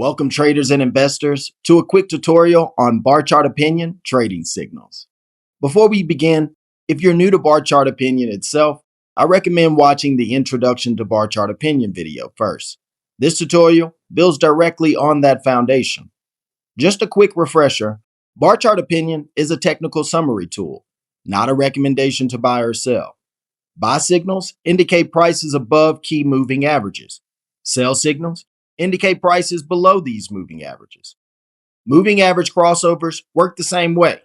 Welcome traders and investors to a quick tutorial on Barchart Opinion Trading Signals. Before we begin, if you're new to Barchart Opinion itself, I recommend watching the Introduction to Barchart Opinion video first. This tutorial builds directly on that foundation. Just a quick refresher, Barchart Opinion is a technical summary tool, not a recommendation to buy or sell. Buy signals indicate prices above key moving averages. Sell signals indicate prices below these moving averages. Moving average crossovers work the same way.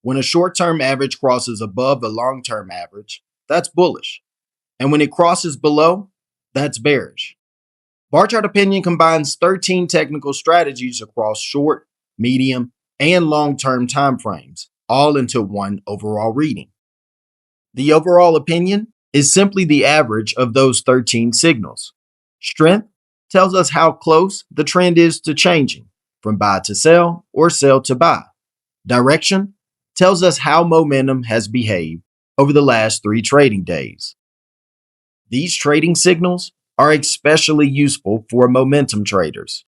When a short-term average crosses above the long-term average, that's bullish. And when it crosses below, that's bearish. Barchart Opinion combines 13 technical strategies across short, medium, and long-term time frames, all into one overall reading. The overall opinion is simply the average of those 13 signals. Strength tells us how close the trend is to changing, from buy to sell or sell to buy. Direction tells us how momentum has behaved over the last 3 trading days. These trading signals are especially useful for momentum traders.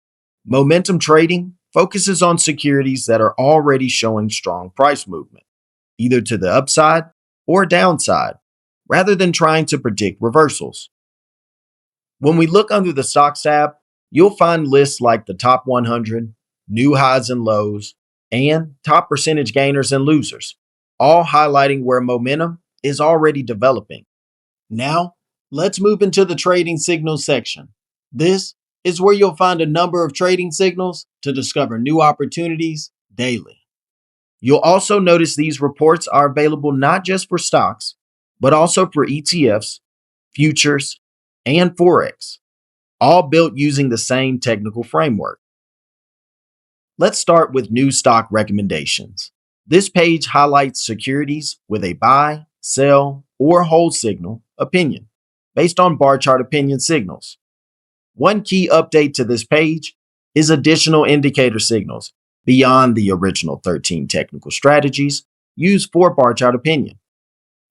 Momentum trading focuses on securities that are already showing strong price movement, either to the upside or downside, rather than trying to predict reversals. When we look under the Stocks tab, you'll find lists like the top 100, new highs and lows, and top percentage gainers and losers, all highlighting where momentum is already developing. Now, let's move into the trading signals section. This is where you'll find a number of trading signals to discover new opportunities daily. You'll also notice these reports are available not just for stocks, but also for ETFs, futures, and Forex, all built using the same technical framework. Let's start with new stock recommendations. This page highlights securities with a buy, sell, or hold signal opinion based on Barchart Opinion signals. One key update to this page is additional indicator signals beyond the original 13 technical strategies used for Barchart Opinion.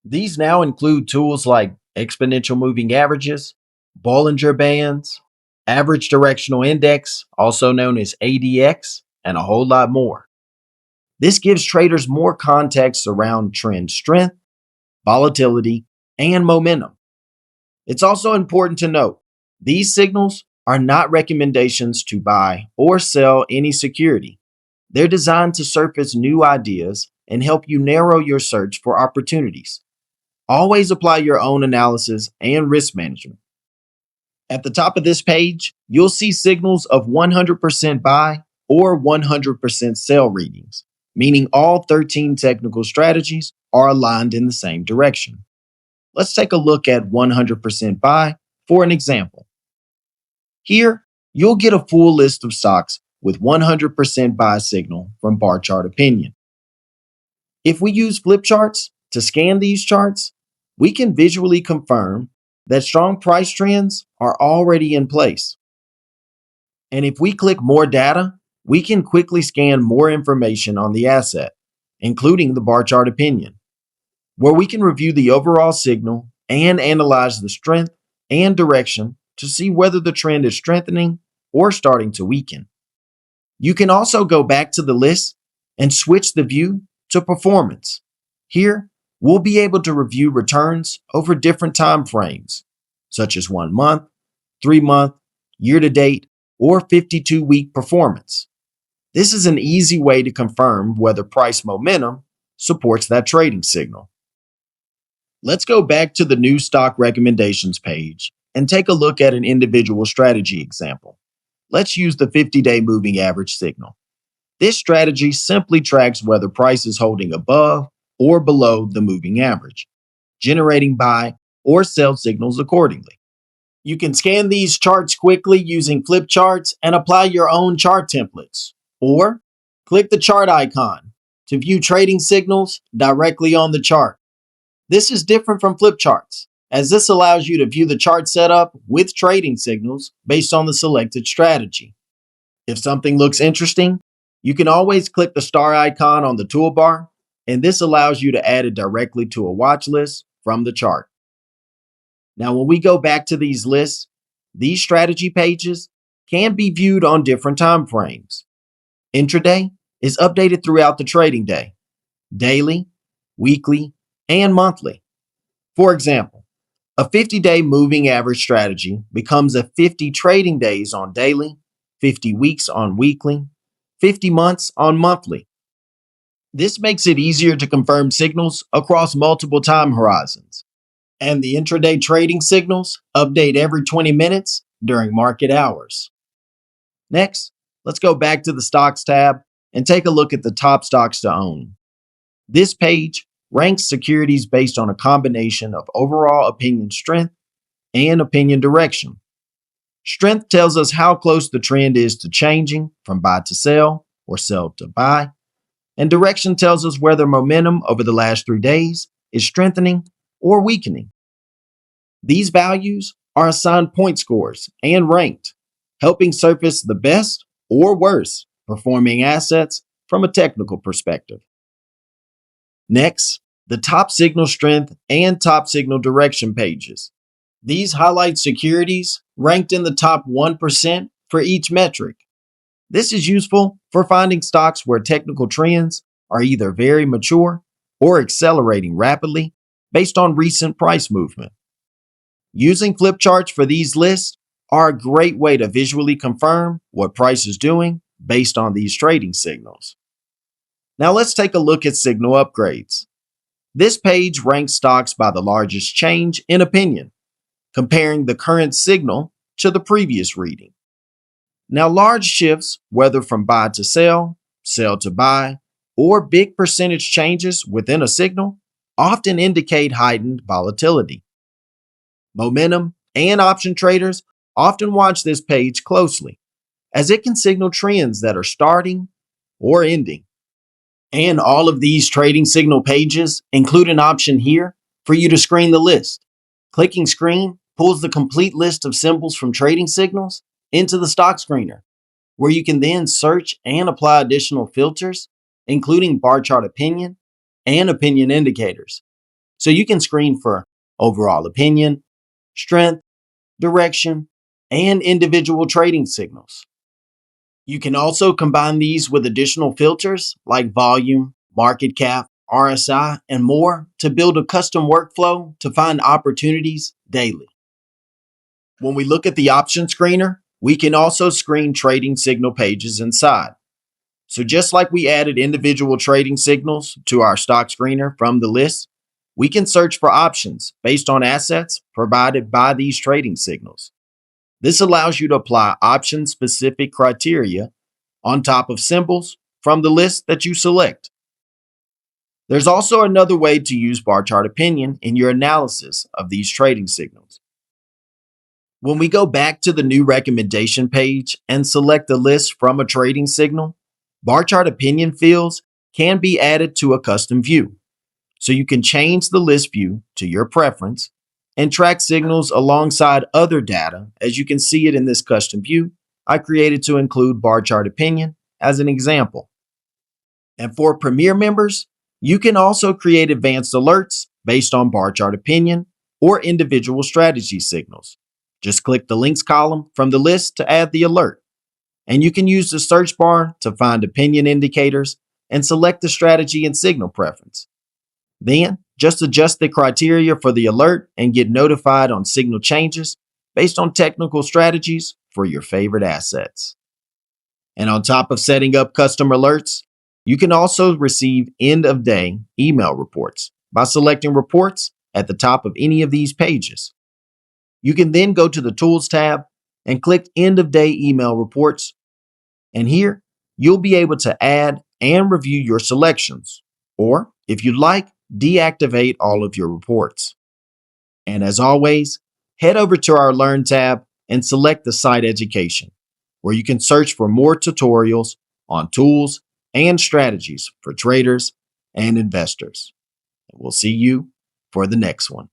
These now include tools like exponential moving averages, Bollinger Bands, average directional index, also known as ADX, and a whole lot more. This gives traders more context around trend strength, volatility, and momentum. It's also important to note, these signals are not recommendations to buy or sell any security. They're designed to surface new ideas and help you narrow your search for opportunities. Always apply your own analysis and risk management. At the top of this page, you'll see signals of 100% buy or 100% sell readings, meaning all 13 technical strategies are aligned in the same direction. Let's take a look at 100% buy for an example. Here, you'll get a full list of stocks with 100% buy signal from Barchart Opinion. If we use Flipcharts to scan these charts, we can visually confirm that strong price trends are already in place. And if we click more data, we can quickly scan more information on the asset, including the Barchart Opinion, where we can review the overall signal and analyze the strength and direction to see whether the trend is strengthening or starting to weaken. You can also go back to the list and switch the view to performance. Here, we'll be able to review returns over different time frames, such as 1 month, 3 month, year-to-date, or 52-week performance. This is an easy way to confirm whether price momentum supports that trading signal. Let's go back to the new stock recommendations page and take a look at an individual strategy example. Let's use the 50-day moving average signal. This strategy simply tracks whether price is holding above or below the moving average, generating buy or sell signals accordingly. You can scan these charts quickly using Flipcharts and apply your own chart templates, or click the chart icon to view trading signals directly on the chart. This is different from Flipcharts, as this allows you to view the chart setup with trading signals based on the selected strategy. If something looks interesting, you can always click the star icon on the toolbar, and this allows you to add it directly to a watch list from the chart. Now, when we go back to these lists, these strategy pages can be viewed on different time frames. Intraday is updated throughout the trading day, daily, weekly, and monthly. For example, a 50-day moving average strategy becomes a 50 trading days on daily, 50 weeks on weekly, 50 months on monthly. This makes it easier to confirm signals across multiple time horizons. And the intraday trading signals update every 20 minutes during market hours. Next, let's go back to the Stocks tab and take a look at the top stocks to own. This page ranks securities based on a combination of overall opinion strength and opinion direction. Strength tells us how close the trend is to changing from buy to sell or sell to buy, and direction tells us whether momentum over the last 3 days is strengthening or weakening. These values are assigned point scores and ranked, helping surface the best or worst performing assets from a technical perspective. Next, the top signal strength and top signal direction pages. These highlight securities ranked in the top 1% for each metric. This is useful for finding stocks where technical trends are either very mature or accelerating rapidly based on recent price movement. Using flip charts for these lists are a great way to visually confirm what price is doing based on these trading signals. Now let's take a look at signal upgrades. This page ranks stocks by the largest change in opinion, comparing the current signal to the previous reading. Now, large shifts, whether from buy to sell, sell to buy, or big percentage changes within a signal, often indicate heightened volatility. Momentum and option traders often watch this page closely, as it can signal trends that are starting or ending. And all of these trading signal pages include an option here for you to screen the list. Clicking screen pulls the complete list of symbols from trading signals into the stock screener, where you can then search and apply additional filters, including Barchart Opinion and opinion indicators. So you can screen for overall opinion, strength, direction, and individual trading signals. You can also combine these with additional filters like volume, market cap, RSI, and more to build a custom workflow to find opportunities daily. When we look at the option screener, we can also screen trading signal pages inside. So just like we added individual trading signals to our stock screener from the list, we can search for options based on assets provided by these trading signals. This allows you to apply option-specific criteria on top of symbols from the list that you select. There's also another way to use Barchart Opinion in your analysis of these trading signals. When we go back to the new recommendation page and select a list from a trading signal, Barchart Opinion fields can be added to a custom view. So you can change the list view to your preference and track signals alongside other data, as you can see it in this custom view I created to include Barchart Opinion as an example. And for Premier members, you can also create advanced alerts based on Barchart Opinion or individual strategy signals. Just click the links column from the list to add the alert. And you can use the search bar to find opinion indicators and select the strategy and signal preference. Then, just adjust the criteria for the alert and get notified on signal changes based on technical strategies for your favorite assets. And on top of setting up custom alerts, you can also receive end-of-day email reports by selecting reports at the top of any of these pages. You can then go to the Tools tab and click End-of-Day Email Reports, and here you'll be able to add and review your selections, or if you'd like, deactivate all of your reports. And as always, head over to our Learn tab and select the site Education, where you can search for more tutorials on tools and strategies for traders and investors. We'll see you for the next one.